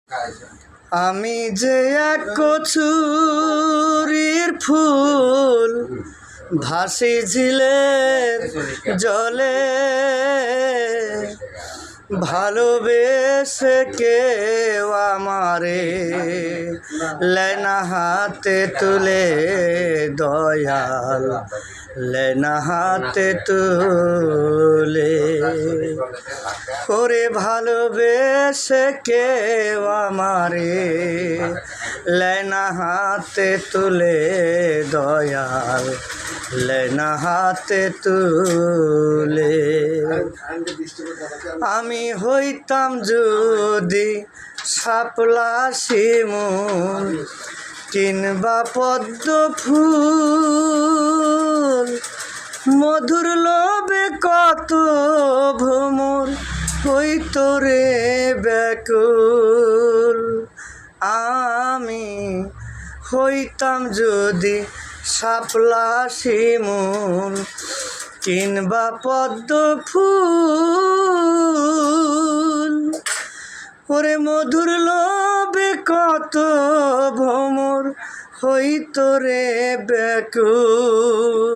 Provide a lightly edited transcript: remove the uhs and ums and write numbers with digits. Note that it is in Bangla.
আমি যে এক কচুরির ফুল ভাসি ঝিলের জলে, ভালোবেসে কেউ আমারে লেনা হাতে তুলে, দয়াল লেনা হাতে তুলে। করে ভালোবেসে কেউ আমারে লেনা হাতে তুলে, দয়াল লেনা হাতে তুলে। আমি হইতাম যদি শাপলা শিমুল কিংবা পদ্ম ফুল, মধুর লোভে কত ভ্রমর হইতো রে ব্যাকুল। আমি হইতাম যদি শাপলা শিমুল কিংবা পদ্ম ফুল, ওরে মধুর লোভে কত ভ্রমর হইতো রে ব্যাকুল।